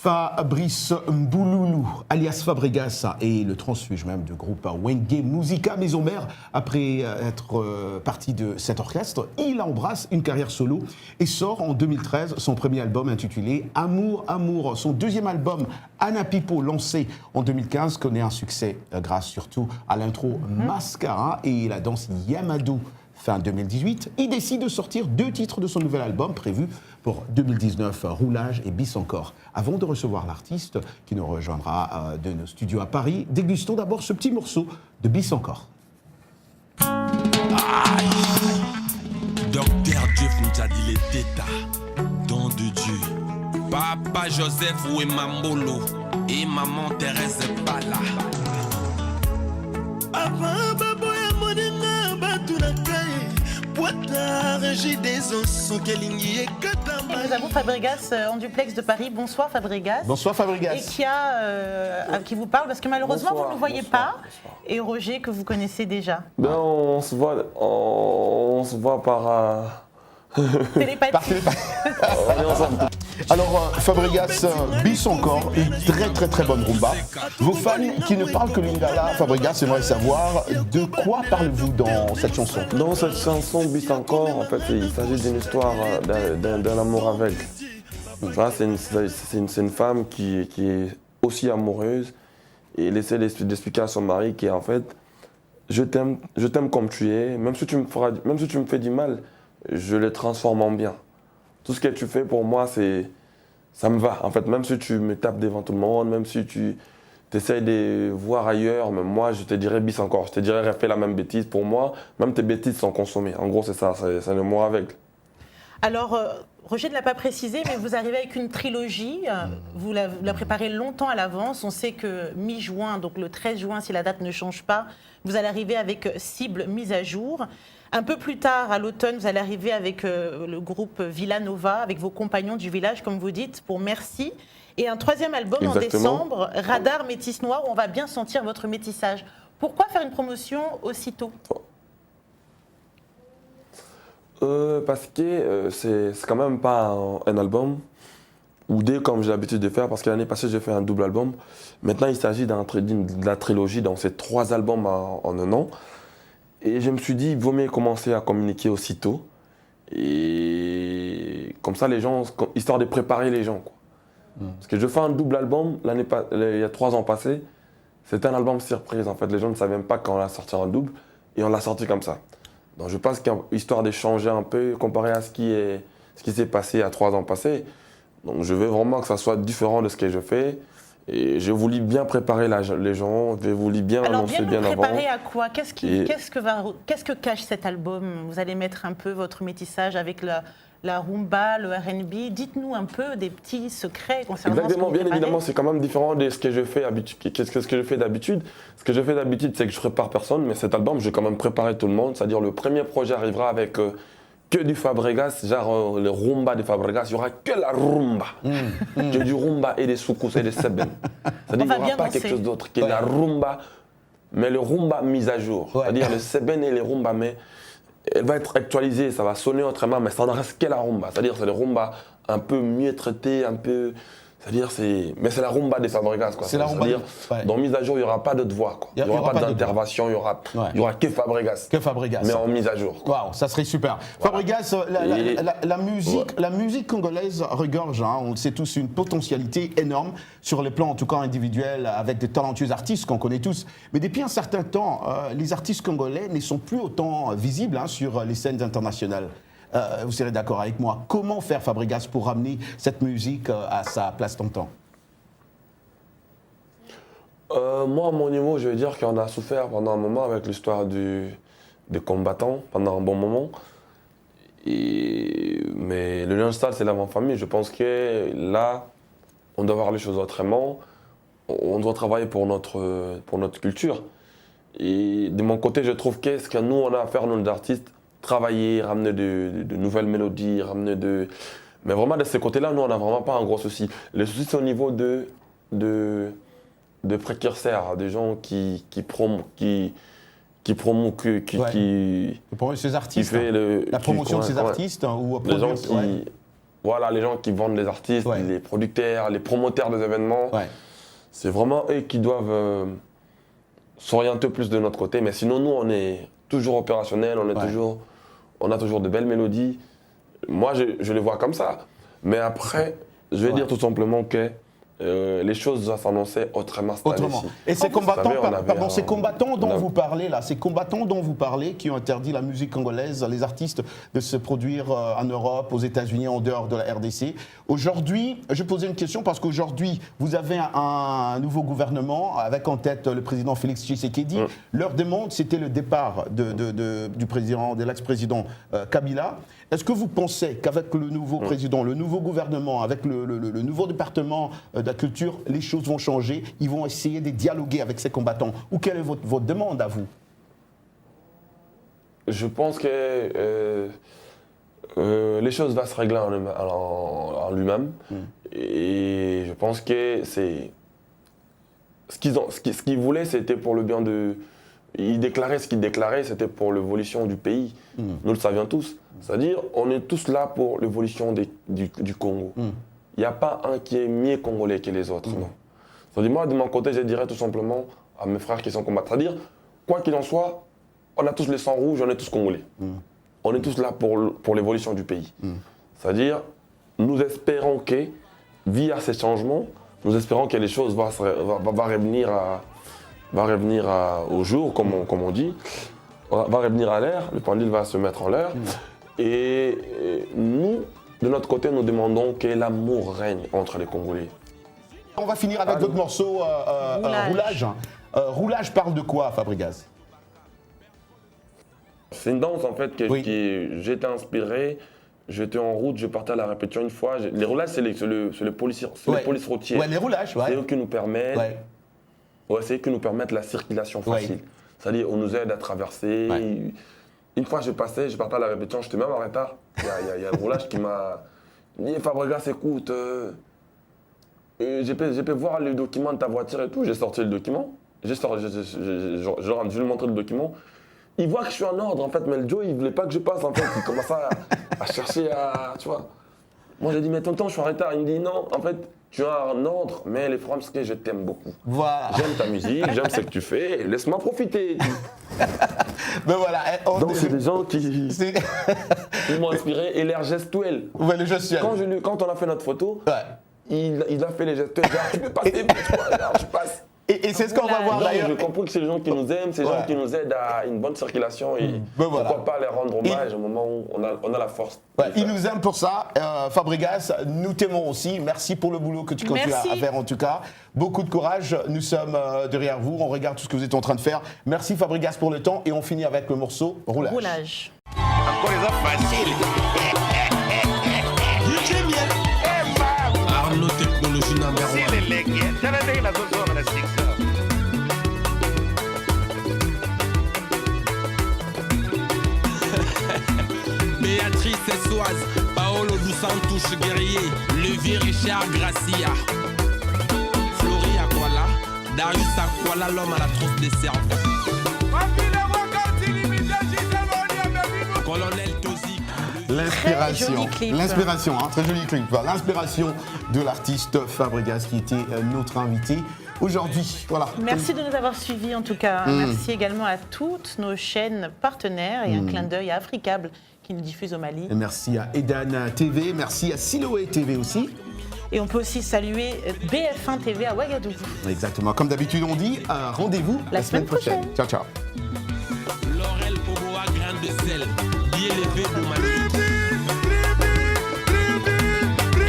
Fabrice Mbouloulou, alias Fabregas, et le transfuge même du groupe Wenge Musica Maison Mère. Après être parti de cet orchestre, il embrasse une carrière solo et sort en 2013 son premier album intitulé Amour, Amour. Son deuxième album, Anna Pipo, lancé en 2015, connaît un succès grâce surtout à l'intro Mascara et la danse Yamadou. Fin 2018, il décide de sortir 2 titres de son nouvel album prévu pour 2019, Roulage et Bis encore. Avant de recevoir l'artiste qui nous rejoindra de nos studios à Paris, dégustons d'abord ce petit morceau de Bis encore. Docteur Jeff nous a dit les tétas, don de Dieu. Papa Joseph ou Mambolo et maman Thérèse pas là. Et nous avons Fabregas en duplex de Paris. Bonsoir Fabregas. Bonsoir Fabregas. Et qui vous parle, parce que malheureusement vous ne le voyez pas. Et Roger que vous connaissez déjà. Ben, on se voit par... Télépathie. Par télépathie. On est ensemble. Alors Fabregas, Bis encore, une très bonne rumba. Vos fans qui ne parlent que lingala, Fabregas, j'aimerais savoir de quoi parlez-vous dans cette chanson? Dans cette chanson Bis encore, en fait, il s'agit d'une histoire d'un amour aveugle. Ça, c'est une femme qui est aussi amoureuse et elle essaie d'expliquer à son mari qu'en fait, je t'aime comme tu es, même si tu me fais du mal, je le transforme en bien. Tout ce que tu fais pour moi, ça me va. En fait, même si tu me tapes devant tout le monde, même si tu essayes de voir ailleurs, mais moi, je te dirais Bis encore. Je te dirais fais la même bêtise. Pour moi, même tes bêtises sont consommées. En gros, c'est ça, c'est le mot aveugle. Alors, Roger ne l'a pas précisé, mais vous arrivez avec une trilogie. Vous la préparez longtemps à l'avance. On sait que mi-juin, donc le 13 juin, si la date ne change pas, vous allez arriver avec Cible mise à jour. Un peu plus tard, à l'automne, vous allez arriver avec le groupe Villanova, avec vos compagnons du village, comme vous dites, pour Merci. Et un 3e album en décembre, Radar Métis Noir, où on va bien sentir votre métissage. Pourquoi faire une promotion aussitôt ? Parce que c'est quand même pas un album ou 2 comme j'ai l'habitude de faire, parce que l'année passée j'ai fait un double album. Maintenant il s'agit de la trilogie, donc c'est 3 albums en un an. Et je me suis dit, il vaut mieux commencer à communiquer aussitôt. Et comme ça, les gens, histoire de préparer les gens, quoi. Parce que je fais un double album, il y a 3 ans passés. C'était un album surprise, en fait. Les gens ne savaient même pas quand on allait sortir un double. Et on l'a sorti comme ça. Donc je pense qu'histoire d'échanger un peu, comparé à ce qui s'est passé à 3 ans passés. Donc je veux vraiment que ça soit différent de ce que je fais. Et j'ai voulu bien préparer les gens, j'ai voulu bien annoncer bien avant. Alors bien préparer à quoi ? Qu'est-ce que cache cet album ? Vous allez mettre un peu votre métissage avec la rumba, le R&B. Dites-nous un peu des petits secrets concernant Exactement, bien évidemment, c'est quand même différent de ce que je fais d'habitude. Ce que je fais d'habitude, c'est que je prépare personne, mais cet album, j'ai quand même préparé tout le monde. C'est-à-dire le premier projet arrivera avec que du Fabregas, genre le rumba de Fabregas, il n'y aura que la rumba. Que du rumba et des soukous et des seben. C'est-à-dire qu'il n'y aura pas quelque chose d'autre que la rumba, mais le rumba mis à jour. C'est-à-dire le seben et les rumba, mais elle va être actualisée, ça va sonner autrement, mais ça ne reste que la rumba. C'est-à-dire c'est le rumba un peu mieux traité, un peu... mais c'est la rumba des Fabregas, quoi. C'est-à-dire, dans mise à jour, il n'y aura pas d'autres voix, quoi. Il n'y aura pas d'intervention, il y aura que Fabregas. Que Fabregas. Mais en mise à jour. Waouh, ça serait super. Voilà. Fabregas, la musique congolaise regorge, hein, on le sait tous, une potentialité énorme sur les plans, en tout cas individuels, avec de talentueux artistes qu'on connaît tous. Mais depuis un certain temps, les artistes congolais ne sont plus autant visibles sur les scènes internationales. Vous serez d'accord avec moi. Comment faire, Fabregas, pour ramener cette musique à sa place dans le temps ? Moi, à mon niveau, je veux dire qu'on a souffert pendant un moment avec l'histoire des combattants, pendant un bon moment. Mais le lifestyle, c'est l'avant-famille. Je pense que là, on doit voir les choses autrement. On doit travailler pour notre culture. Et de mon côté, je trouve que ce que nous, on a à faire, nous, les artistes, travailler, ramener de nouvelles mélodies, Mais vraiment, de ce côté-là, nous, on n'a vraiment pas un gros souci. Le souci, c'est au niveau de précurseurs, des gens qui ces artistes, qui fait la promotion de ces artistes ou les gens qui voilà, les gens qui vendent les artistes, Ouais. les producteurs, les promoteurs des événements, Ouais. c'est vraiment eux qui doivent s'orienter plus de notre côté. Mais sinon, nous, on est toujours opérationnel, on a toujours de belles mélodies. Moi, je les vois comme ça. Mais après, je vais dire tout simplement que les choses doivent s'annoncer autrement cette Autrement. année-ci. Et ces combattants, savez, on avait ces combattants dont on a- vous parlez là, ces combattants dont vous parlez, qui ont interdit la musique congolaise, les artistes de se produire en Europe, aux États-Unis, en dehors de la RDC. Aujourd'hui, je posais une question parce qu'aujourd'hui, vous avez un nouveau gouvernement avec en tête le président Félix Tshisekedi. Leur demande, c'était le départ du président, de l'ex-président Kabila. Est-ce que vous pensez qu'avec le nouveau président, le nouveau gouvernement, avec le nouveau département de la culture, les choses vont changer? Ils vont essayer de dialoguer avec ces combattants? Ou quelle est votre demande à vous? Je pense que les choses vont se régler en lui-même. Et je pense que c'est ce qu'ils voulaient, c'était pour le bien de. Ils déclaraient ce qu'ils déclaraient, c'était pour l'évolution du pays. Nous le savions tous. C'est-à-dire, on est tous là pour l'évolution du Congo. Il n'y a pas un qui est mieux congolais que les autres, non. C'est-à-dire, moi, de mon côté, je dirais tout simplement à mes frères qui sont combattants. C'est-à-dire, quoi qu'il en soit, on a tous le sang rouge, on est tous congolais. On est tous là pour l'évolution du pays. C'est-à-dire, nous espérons que, via ces changements, nous espérons que les choses vont revenir au jour, comme on dit, va revenir à l'air, le pendule va se mettre en l'air. Et nous, de notre côté, nous demandons que l'amour règne entre les Congolais. On va finir avec votre morceau Roulage. Roulage parle de quoi, Fabregas? C'est une danse en fait j'étais inspiré, j'étais en route, je partais à la répétition une fois. Les roulages, c'est les polices routiers. Ouais, les roulages, ouais. C'est eux qui nous permettent, Ouais. c'est eux qui nous permettent la circulation facile. C'est-à-dire, on nous aide à traverser. Ouais. Une fois, je partais à la répétition, j'étais même en retard. Il y a un roulage qui m'a dit Fabregas, écoute, je peux voir le document de ta voiture et tout. J'ai sorti le document. Je lui ai montré le document. Il voit que je suis en ordre, en fait, mais le Joe, il voulait pas que je passe, en fait. Il commence à chercher à. Tu vois. Moi, j'ai dit, mais tonton, je suis en retard. Il me dit, non, en fait, tu as un ordre, mais les Franskés, je t'aime beaucoup. Voilà. J'aime ta musique, j'aime ce que tu fais, laisse-moi profiter. Mais voilà. Donc, c'est des gens qui m'ont inspiré et leurs gestuels. Ouais, le gestuel. Quand on a fait notre photo, Ouais. il a fait les gestuels. Genre, tu peux passer, genre, je passe. Et c'est ce qu'on va voir Donc, d'ailleurs. j'ai compris que c'est les gens qui nous aiment, c'est les gens qui nous aident à une bonne circulation et Ben voilà. pourquoi pas les rendre hommage au moment où on a la force. de Ouais, le ils faire. nous aiment pour ça. Fabregas, nous t'aimons aussi. Merci pour le boulot que tu continues Merci. à faire en tout cas. Beaucoup de courage. Nous sommes derrière vous. On regarde tout ce que vous êtes en train de faire. Merci Fabregas pour le temps. Et on finit avec le morceau Roulage. Roulage. Arnaud Technologie numéro 1. Béatrice Essoise, Paolo Dos Santos Guerrier, Levier Richard Gracia, Flori Aquala, Darius Aquala, l'homme à la trousse des cerveaux. Colonel Tozik. L'inspiration. Très joli clip. L'inspiration, hein, très joli clip. Voilà, l'inspiration de l'artiste Fabregas qui était notre invité aujourd'hui. Voilà. Merci de nous avoir suivis en tout cas. Merci également à toutes nos chaînes partenaires et un clin d'œil à Africable qui nous diffuse au Mali. Et merci à Edan TV, merci à Siloé TV aussi. Et on peut aussi saluer BF1 TV à Ouagadougou. Exactement. Comme d'habitude, on dit rendez-vous la semaine prochaine. Ciao, ciao. Laurel Poboa, grain de sel, bien élevé pour Mali.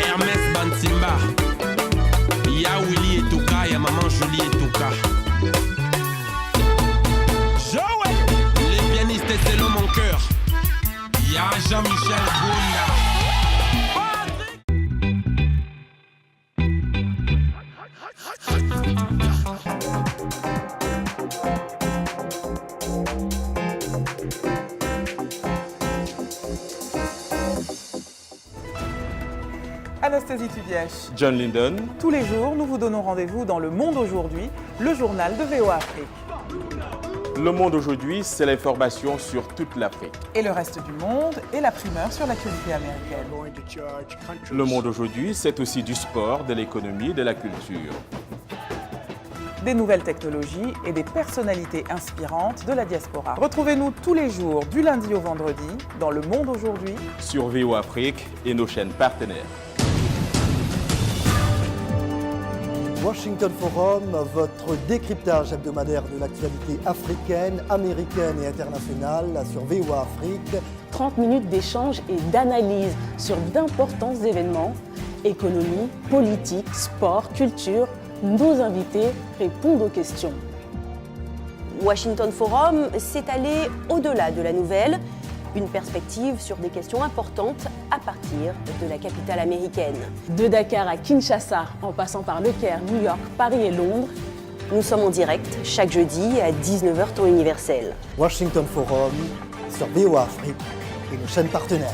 Hermès Bantimba, ya Willy et Toka, ya maman Jolie et Toka. Joël, les pianistes, c'est l'homme en cœur. Ya Jean-Michel Bouna. Anastasie Tudiach. John Lyndon. Tous les jours, nous vous donnons rendez-vous dans Le Monde Aujourd'hui, le journal de VOA Afrique. Le Monde aujourd'hui, c'est l'information sur toute l'Afrique. Et le reste du monde et la primeur sur l'actualité américaine. Le Monde aujourd'hui, c'est aussi du sport, de l'économie, de la culture. Des nouvelles technologies et des personnalités inspirantes de la diaspora. Retrouvez-nous tous les jours, du lundi au vendredi, dans Le Monde aujourd'hui, Sur VOA Afrique et nos chaînes partenaires. Washington Forum, votre décryptage hebdomadaire de l'actualité africaine, américaine et internationale sur VOA Afrique. 30 minutes d'échange et d'analyse sur d'importants événements, économie, politique, sport, culture. Nos invités répondent aux questions. Washington Forum, c'est aller au-delà de la nouvelle, une perspective sur des questions importantes à partir de la capitale américaine. De Dakar à Kinshasa, en passant par Le Caire, New York, Paris et Londres. Nous sommes en direct chaque jeudi à 19h temps universel. Washington Forum sur VOA Afrique et nos chaînes partenaires.